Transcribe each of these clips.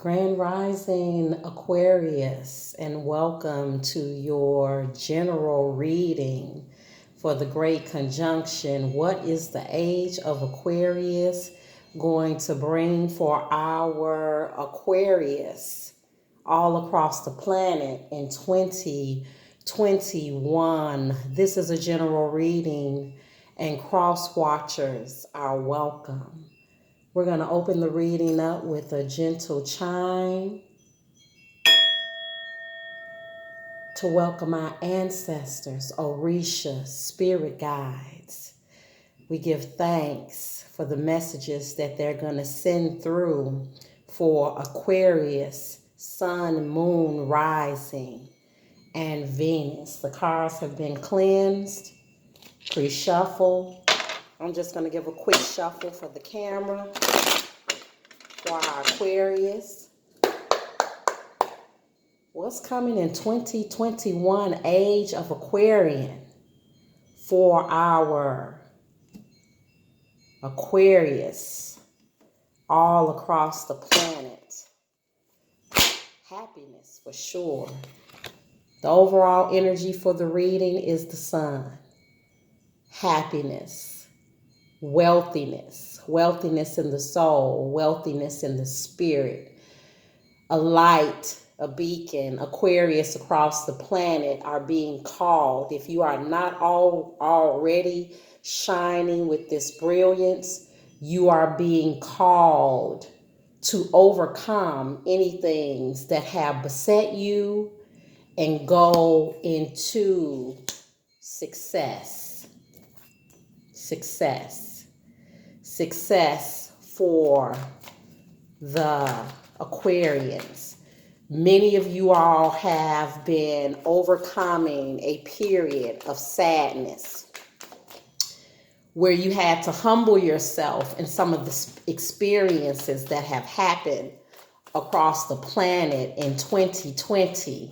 Grand Rising Aquarius, and welcome to your general reading for the Great Conjunction. What is the age of Aquarius going to bring for our Aquarius all across the planet in 2021? This is a general reading, and cross watchers are welcome. We're going to open the reading up with a gentle chime to welcome our ancestors, Orisha, spirit guides. We give thanks for the messages that they're going to send through for Aquarius, Sun, Moon, Rising, and Venus. The cards have been cleansed, pre-shuffled. I'm just going to give a quick shuffle for the camera for our Aquarius. What's coming in 2021, age of Aquarian, for our Aquarius all across the planet? Happiness for sure. The overall energy for the reading is the Sun. Happiness. Wealthiness in the soul, wealthiness in the spirit, a light, a beacon. Aquarius across the planet are being called. If you are not already shining with this brilliance, you are being called to overcome anything that have beset you and go into success for the Aquarians. Many of you all have been overcoming a period of sadness where you had to humble yourself in some of the experiences that have happened across the planet in 2020.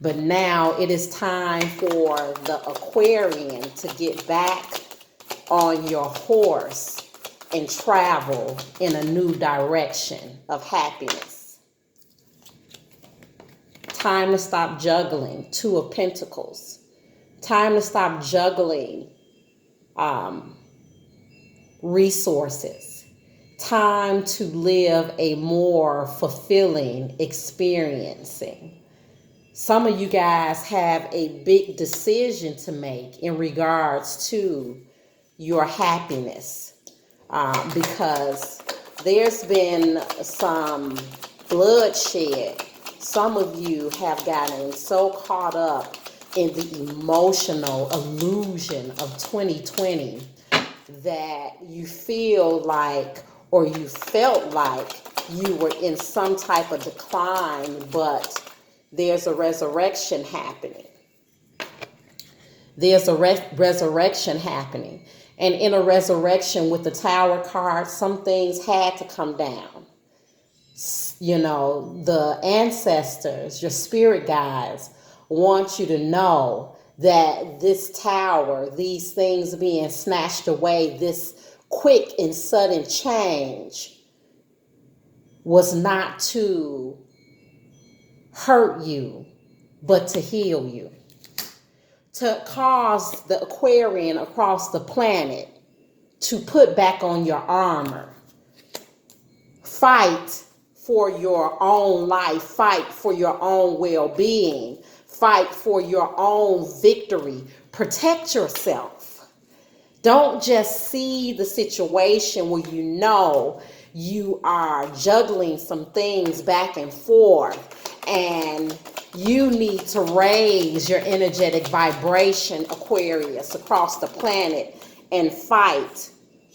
But now it is time for the Aquarian to get back on your horse and travel in a new direction of happiness. Time to stop juggling. Two of Pentacles. Time to stop juggling resources. Time to live a more fulfilling experiencing. Some of you guys have a big decision to make in regards to your happiness, because there's been some bloodshed. Some of you have gotten so caught up in the emotional illusion of 2020 that you feel like, or you felt like, you were in some type of decline, but there's a resurrection happening. There's a resurrection happening. And in a resurrection with the Tower card, some things had to come down. You know, the ancestors, your spirit guides, want you to know that this tower, these things being snatched away, this quick and sudden change was not to hurt you, but to heal you. To cause the Aquarian across the planet to put back on your armor. Fight for your own life. Fight for your own well-being. Fight for your own victory. Protect yourself. Don't just see the situation where you know you are juggling some things back and forth, and you need to raise your energetic vibration, Aquarius, across the planet and fight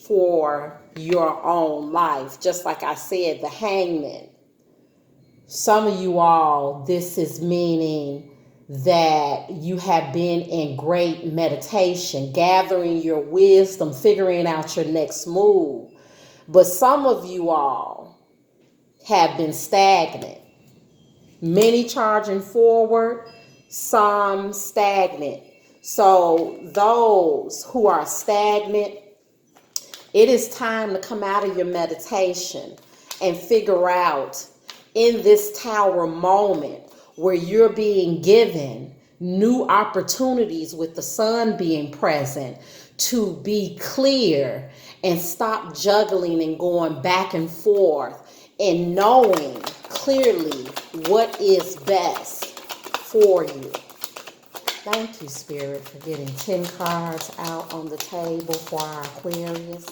for your own life. Just like I said, the Hangman. Some of you all, this is meaning that you have been in great meditation, gathering your wisdom, figuring out your next move. But some of you all have been stagnant. Many charging forward, some stagnant. So those who are stagnant, it is time to come out of your meditation and figure out in this Tower moment where you're being given new opportunities with the sun being present to be clear and stop juggling and going back and forth and knowing clearly what is best for you. Thank you, Spirit, for getting 10 cards out on the table for our Aquarius.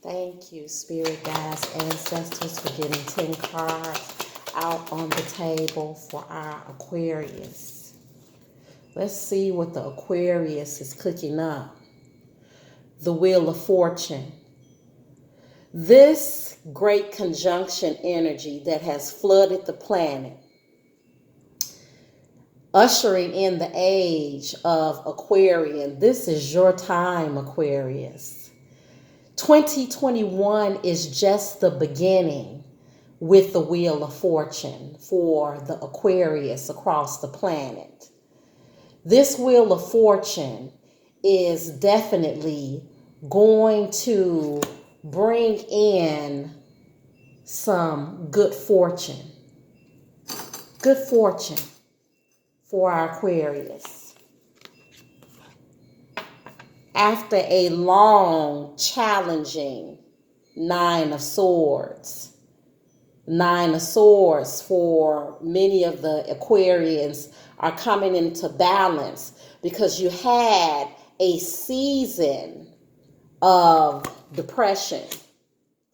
Thank you, Spirit, guides, ancestors, for getting 10 cards out on the table for our Aquarius. Let's see what the Aquarius is cooking up. The Wheel of Fortune. This great conjunction energy that has flooded the planet, ushering in the age of Aquarian. This is your time, Aquarius. 2021 is just the beginning with the Wheel of Fortune for the Aquarius across the planet. This Wheel of Fortune is definitely going to bring in some good fortune. Good fortune for our Aquarius. After a long, challenging Nine of Swords. Nine of Swords for many of the Aquarians are coming into balance because you had a season of depression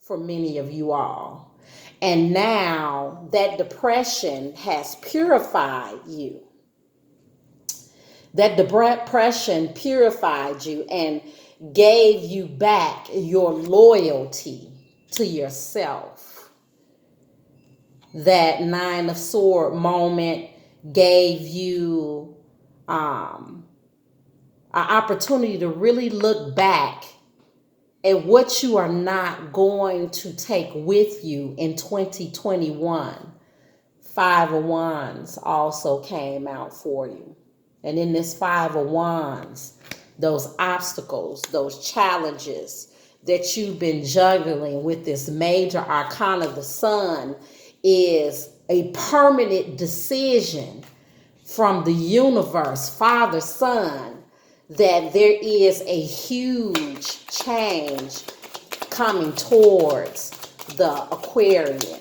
for many of you all. And now that depression has purified you. That depression purified you and gave you back your loyalty to yourself. That Nine of Swords moment gave you an opportunity to really look back at what you are not going to take with you in 2021. Five of Wands also came out for you. And in this Five of Wands, those obstacles, those challenges that you've been juggling with this major arcana, the Sun, is a permanent decision from the universe, Father, Son, that there is a huge change coming towards the Aquarian.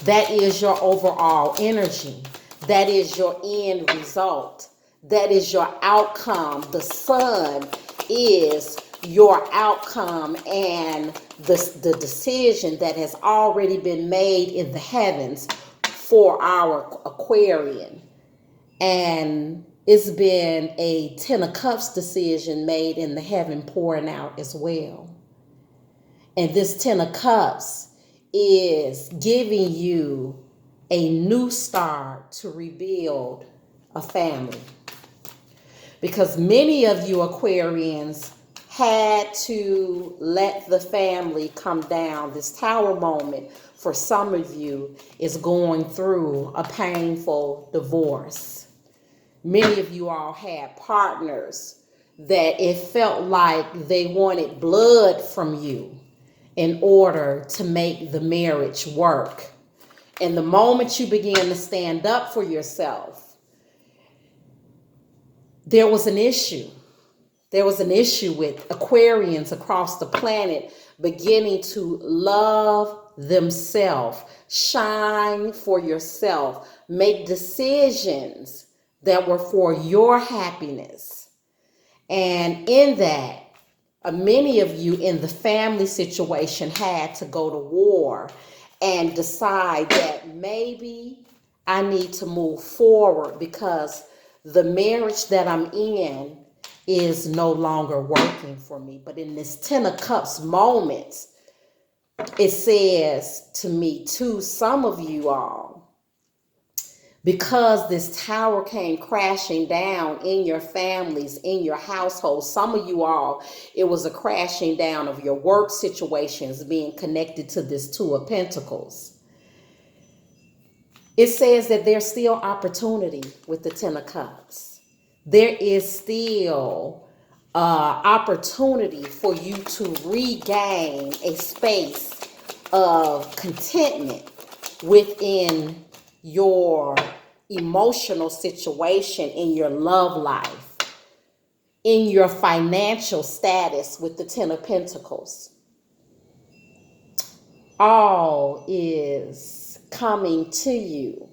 That is your overall energy. That is your end result. That is your outcome. The Sun is your outcome and the decision that has already been made in the heavens for our Aquarian. And it's been a 10 of Cups decision made in the heaven pouring out as well. And this 10 of Cups is giving you a new start to rebuild a family. Because many of you Aquarians had to let the family come down. This Tower moment for some of you is going through a painful divorce. Many of you all had partners that it felt like they wanted blood from you in order to make the marriage work. And the moment you began to stand up for yourself, there was an issue. There was an issue with Aquarians across the planet beginning to love themselves, shine for yourself, make decisions that were for your happiness. And in that, many of you in the family situation had to go to war and decide that maybe I need to move forward because the marriage that I'm in is no longer working for me. But in this 10 of Cups moment, it says to me too, some of you all, because this tower came crashing down in your families, in your households, some of you all, it was a crashing down of your work situations being connected to this Two of Pentacles. It says that there's still opportunity with the 10 of Cups. There is still opportunity for you to regain a space of contentment within your emotional situation, in your love life, in your financial status with the Ten of Pentacles. All is coming to you.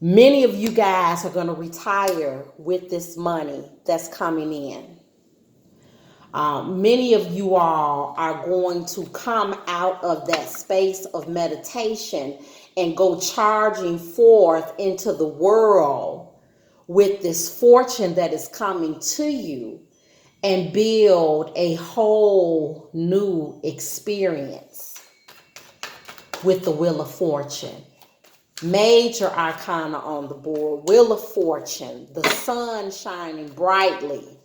Many of you guys are going to retire with this money that's coming in. Many of you all are going to come out of that space of meditation and go charging forth into the world with this fortune that is coming to you and build a whole new experience with the Wheel of Fortune. Major arcana on the board, Wheel of Fortune, the sun shining brightly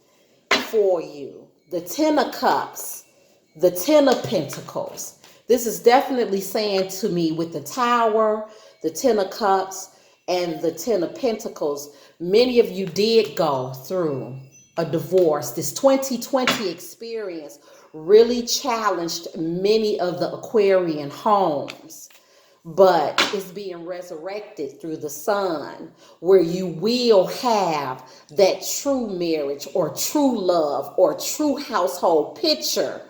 for you. The Ten of Cups, the Ten of Pentacles. This is definitely saying to me with the Tower, the Ten of Cups, and the Ten of Pentacles, many of you did go through a divorce. This 2020 experience really challenged many of the Aquarian homes, but it's being resurrected through the sun, where you will have that true marriage or true love or true household picture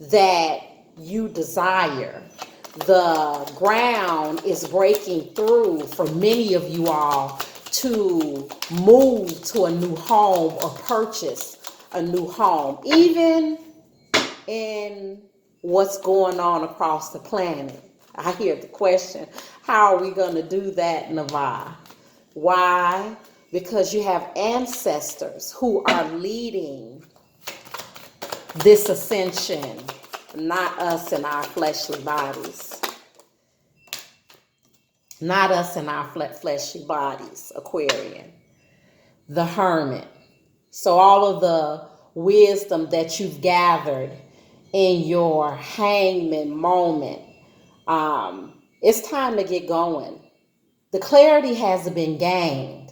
that you desire. The ground is breaking through for many of you all to move to a new home or purchase a new home, even in what's going on across the planet. I hear the question, how are we going to do that, Nava? Why? Because you have ancestors who are leading this ascension, not us in our fleshly bodies. Not us in our fleshly bodies, Aquarian. The Hermit. So all of the wisdom that you've gathered in your hangman moment, it's time to get going. The clarity has been gained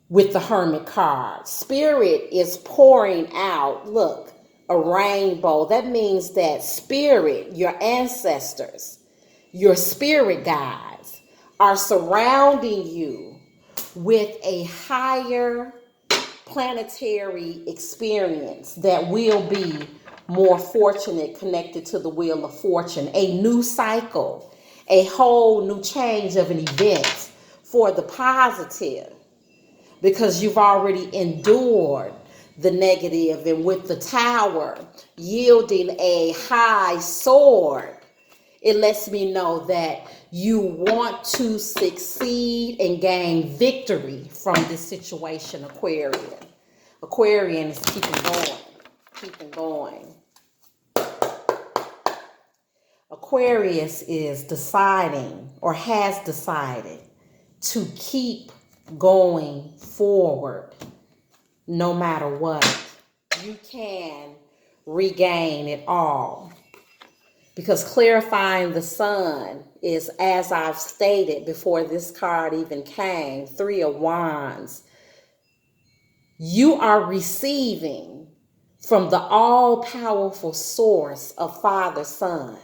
with the Hermit card. Spirit is pouring out, look, a rainbow. That means that spirit, your ancestors, your spirit guides are surrounding you with a higher planetary experience that will be more fortunate, connected to the Wheel of Fortune. A new cycle, a whole new change of an event for the positive, because you've already endured the negative, and with the Tower yielding a high sword, it lets me know that you want to succeed and gain victory from this situation, Aquarian. Aquarian is keeping going, keeping going. Aquarius is deciding, or has decided, to keep going forward no matter what. You can regain it all. Because clarifying the sun is, as I've stated before this card even came, Three of Wands. You are receiving from the all-powerful source of Father, Son,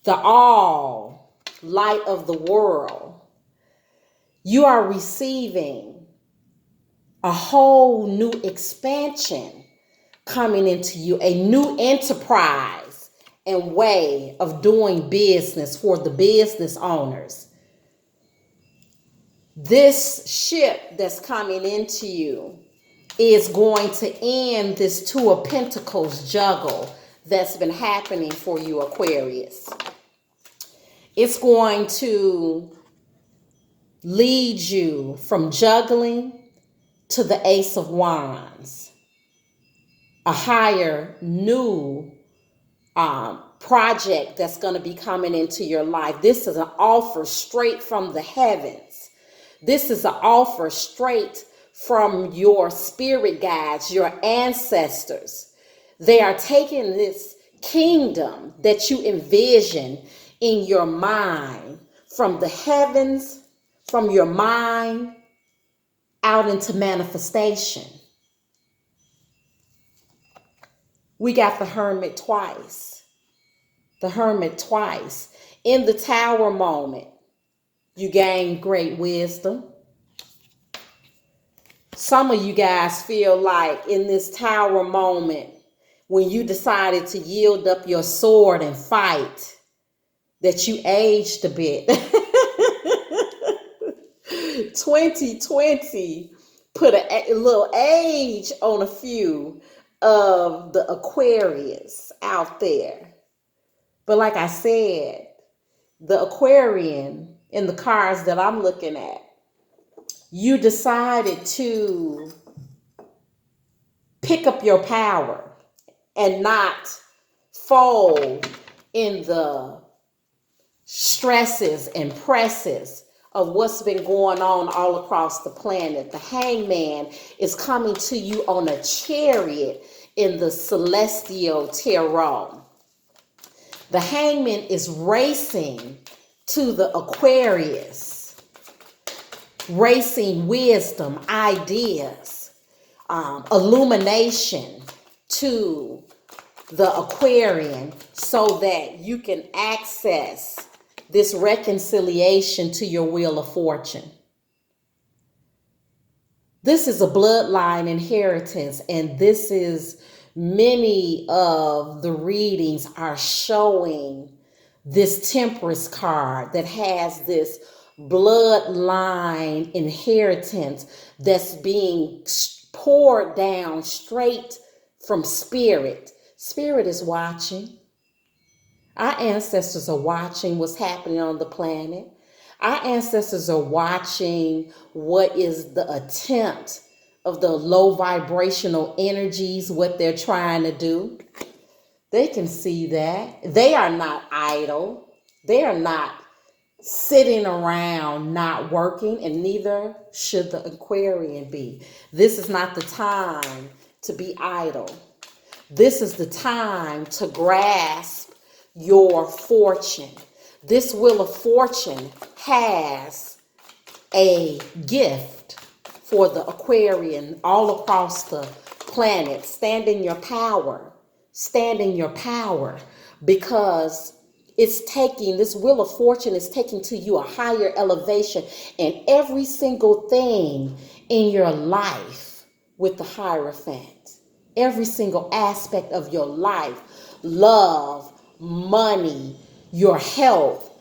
the all light of the world. You are receiving a whole new expansion coming into you, a new enterprise and way of doing business for the business owners. This ship that's coming into you is going to end this Two of Pentacles juggle that's been happening for you, Aquarius. It's going to lead you from juggling to the Ace of Wands, a higher, new project that's going to be coming into your life. This is an offer straight from the heavens. This is an offer straight from your spirit guides, your ancestors. They are taking this kingdom that you envision in your mind from the heavens, from your mind out into manifestation. We got the Hermit twice. The Hermit twice. In the Tower moment, you gain great wisdom. Some of you guys feel like in this Tower moment, when you decided to yield up your sword and fight, that you aged a bit. 2020 put a little age on a few of the Aquarius out there. But like I said, the Aquarian in the cards that I'm looking at, you decided to pick up your power and not fold in the stresses and presses of what's been going on all across the planet. The Hangman is coming to you on a chariot in the celestial tarot. The Hangman is racing to the Aquarius, racing wisdom, ideas, illumination to the Aquarian so that you can access this reconciliation to your wheel of fortune. This is a bloodline inheritance, and this is many of the readings are showing this Temperance card that has this bloodline inheritance that's being poured down straight from Spirit. Spirit is watching. Our ancestors are watching what's happening on the planet. Our ancestors are watching what is the attempt of the low vibrational energies, what they're trying to do. They can see that. They are not idle. They are not sitting around not working, and neither should the Aquarian be. This is not the time to be idle. This is the time to grasp your fortune. This Wheel of Fortune has a gift for the Aquarian all across the planet. Stand in your power. Stand in your power, because this Wheel of Fortune is taking to you a higher elevation in every single thing in your life with the Hierophant. Every single aspect of your life, love, money, your health,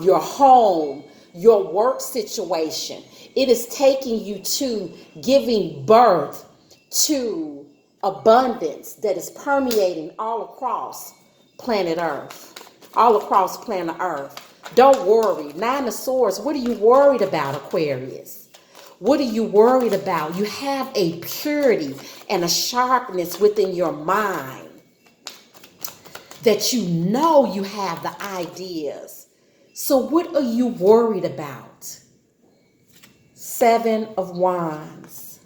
your home, your work situation. It is taking you to giving birth to abundance that is permeating all across planet Earth. All across planet Earth. Don't worry. Nine of Swords, what are you worried about, Aquarius? What are you worried about? You have a purity and a sharpness within your mind that you know you have the ideas. So what are you worried about? Seven of Wands.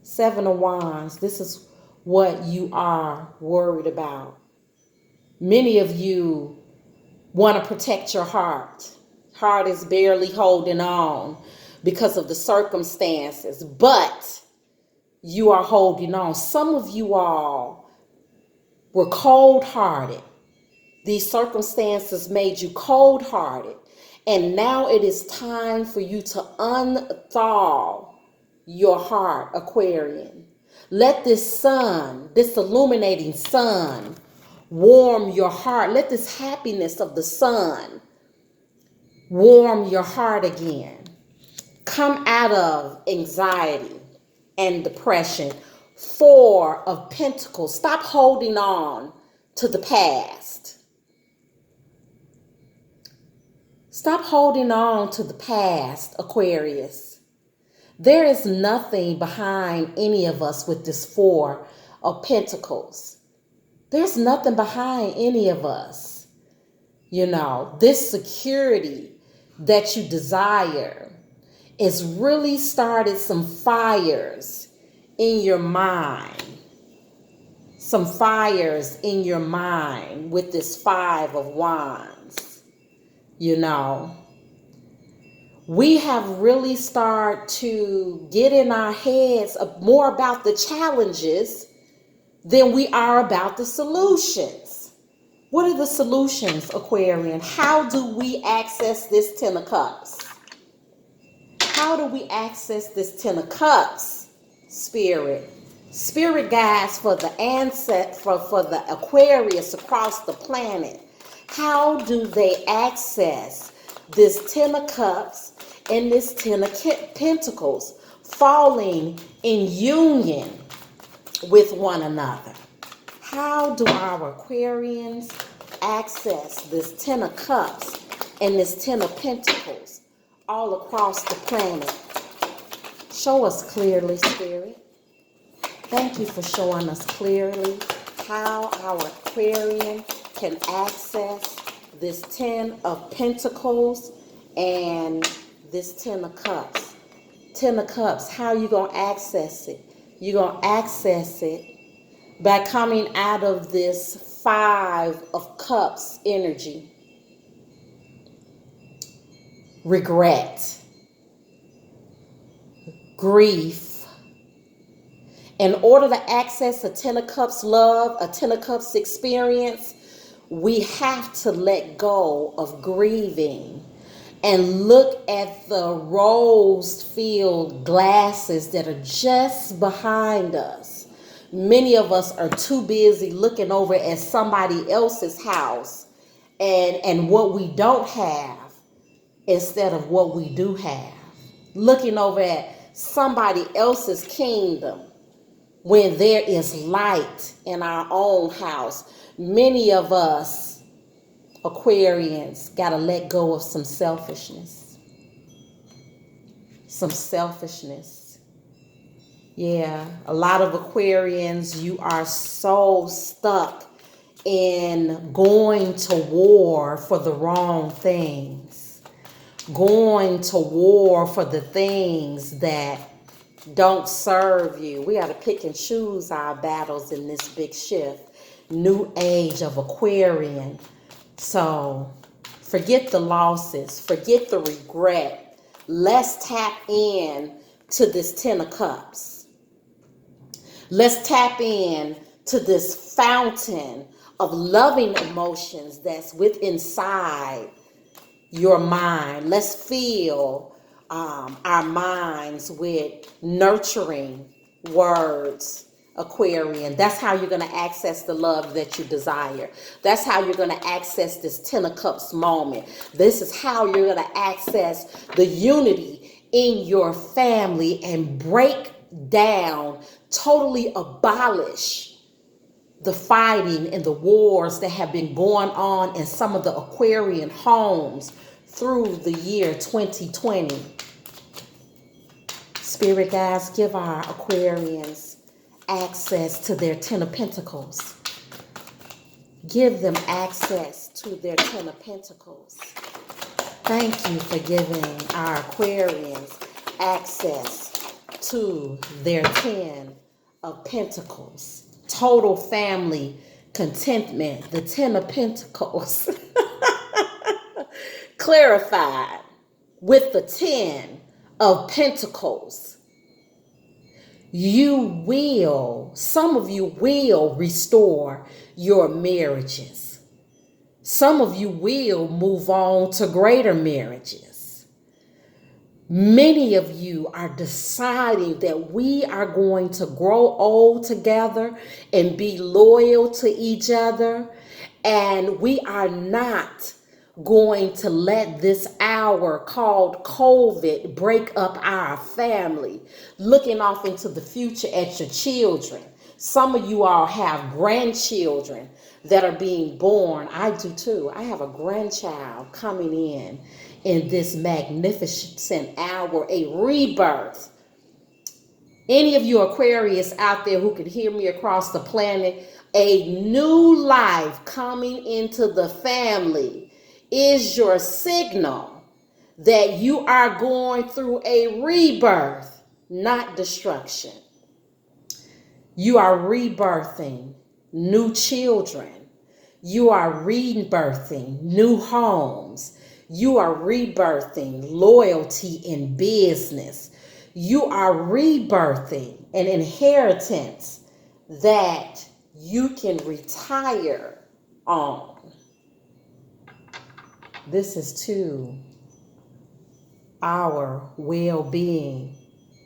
Seven of Wands. This is what you are worried about. Many of you want to protect your heart. Heart is barely holding on because of the circumstances, but you are holding on. Some of you all were cold-hearted. These circumstances made you cold-hearted, and now it is time for you to unthaw your heart, Aquarian. Let this sun, this illuminating sun, warm your heart. Let this happiness of the sun warm your heart again. Come out of anxiety and depression. Four of Pentacles. Stop holding on to the past. Stop holding on to the past, Aquarius. There is nothing behind any of us with this Four of Pentacles. There's nothing behind any of us. You know, this security that you desire has really started some fires in your mind. Some fires in your mind with this Five of Wands. You know, we have really started to get in our heads more about the challenges than we are about the solutions. What are the solutions, Aquarian? How do we access this Ten of Cups? How do we access this Ten of Cups, Spirit? Spirit guides for the for the Aquarius across the planet. How do they access this Ten of Cups and this Ten of Pentacles falling in union with one another? How do our Aquarians access this Ten of Cups and this Ten of Pentacles all across the planet? Show us clearly, Spirit. Thank you for showing us clearly how our Aquarian can access this Ten of Pentacles and this Ten of Cups. Ten of Cups, how are you going to access it? You're going to access it by coming out of this Five of Cups energy. Regret, grief. In order to access a Ten of Cups love, a Ten of Cups experience, we have to let go of grieving and look at the rose-filled glasses that are just behind us. Many of us are too busy looking over at somebody else's house and what we don't have instead of what we do have. Looking over at somebody else's kingdom when there is light in our own house. Many of us Aquarians got to let go of some selfishness. Some selfishness. Yeah, a lot of Aquarians, you are so stuck in going to war for the wrong things. Going to war for the things that don't serve you. We got to pick and choose our battles in this big shift. New age of Aquarian. So forget the losses. Forget the regret. Let's tap in to this Ten of Cups. Let's tap in to this fountain of loving emotions that's within inside your mind. Let's fill our minds with nurturing words, Aquarian. That's how you're going to access the love that you desire. That's how you're going to access this Ten of Cups moment. This is how you're going to access the unity in your family and break down, totally abolish the fighting and the wars that have been going on in some of the Aquarian homes through the year 2020. Spirit guides, give our Aquarians access to their Ten of Pentacles. Give them access to their Ten of Pentacles. Thank you for giving our Aquarians access to their Ten of Pentacles. Total family contentment. The Ten of Pentacles. Clarified with the Ten of Pentacles. You will, some of you will restore your marriages. Some of you will move on to greater marriages. Many of you are deciding that we are going to grow old together and be loyal to each other. And we are not going to let this hour called COVID break up our family. Looking off into the future at your children. Some of you all have grandchildren that are being born. I do too. I have a grandchild coming in this magnificent hour, a rebirth. Any of you Aquarius out there who can hear me across the planet, a new life coming into the family is your signal that you are going through a rebirth, not destruction. You are rebirthing new children. You are rebirthing new homes. You are rebirthing loyalty in business. You are rebirthing an inheritance that you can retire on. This is to our well-being,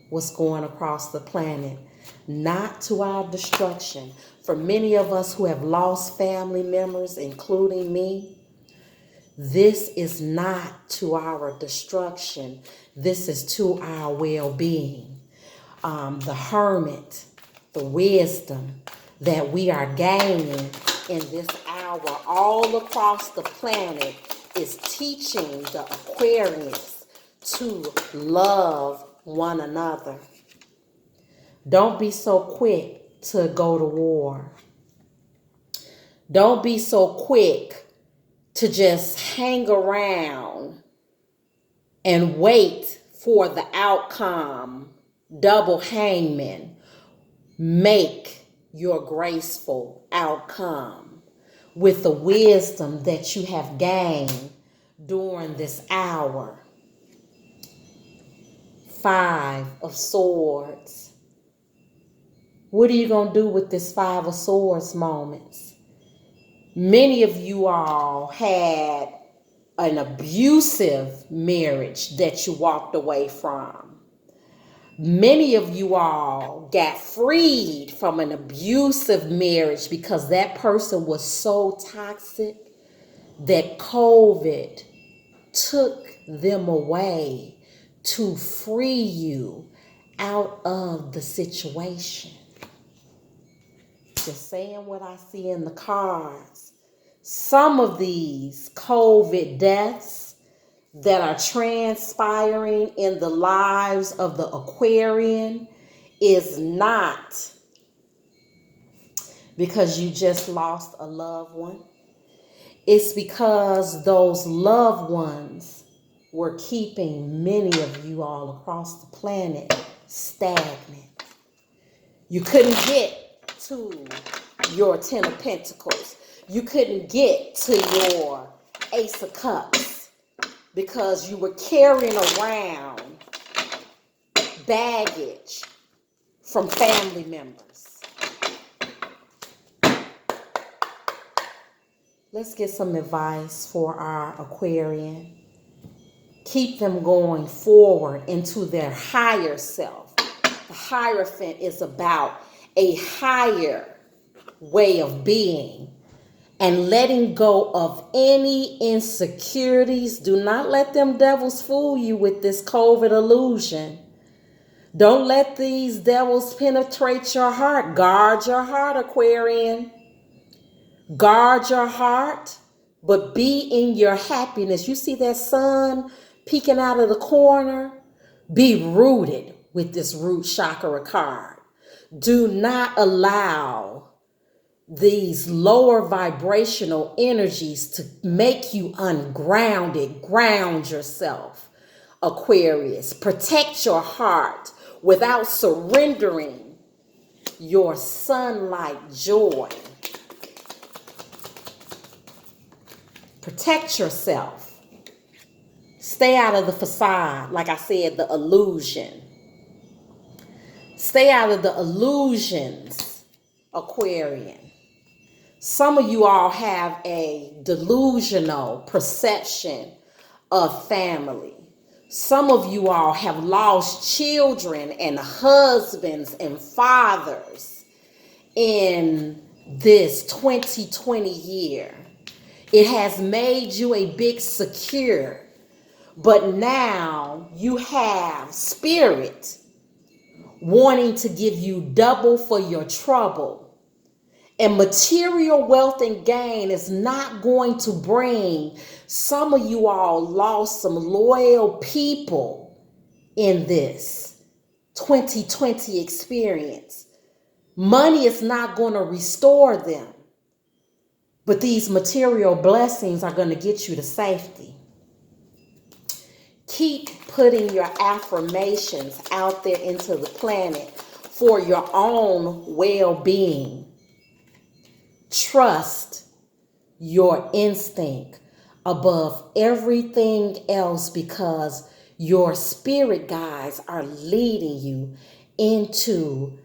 what's going across the planet, not to our destruction. For many of us who have lost family members, including me, this is not to our destruction. This is to our well-being. The hermit, the wisdom that we are gaining in this hour all across the planet is teaching the Aquarians to love one another. Don't be so quick to go to war. Don't be so quick to just hang around and wait for the outcome. Double hangman. Make your graceful outcome with the wisdom that you have gained during this hour. 5 of Swords. What are you going to do with this 5 of Swords moments? Many of you all had an abusive marriage that you walked away from. Many of you all got freed from an abusive marriage because that person was so toxic that COVID took them away to free you out of the situation. Just saying what I see in the cards. Some of these COVID deaths that are transpiring in the lives of the Aquarian is not because you just lost a loved one. It's because those loved ones were keeping many of you all across the planet stagnant. You couldn't get to your 10 of Pentacles. You couldn't get to your Ace of Cups because you were carrying around baggage from family members. Let's get some advice for our Aquarian. Keep them going forward into their higher self. The Hierophant is about a higher way of being and letting go of any insecurities. Do not let them devils fool you with this COVID illusion. Don't let these devils penetrate your heart. Guard your heart, Aquarian. Guard your heart, but be in your happiness. You see that sun peeking out of the corner? Be rooted with this root chakra card. Do not allow these lower vibrational energies to make you ungrounded. Ground yourself, Aquarius. Protect your heart without surrendering your sun-like joy. Protect yourself. Stay out of the facade, like I said, the illusion. Stay out of the illusions, Aquarian. Some of you all have a delusional perception of family. Some of you all have lost children and husbands and fathers in this 2020 year. It has made you a big secure, but now you have spirit wanting to give you double for your trouble. And material wealth and gain is not going to bring. Some of you all lost some loyal people in this 2020 experience. Money is not going to restore them, but these material blessings are going to get you to safety. Keep putting your affirmations out there into the planet for your own well-being. Trust your instinct above everything else because your spirit guides are leading you into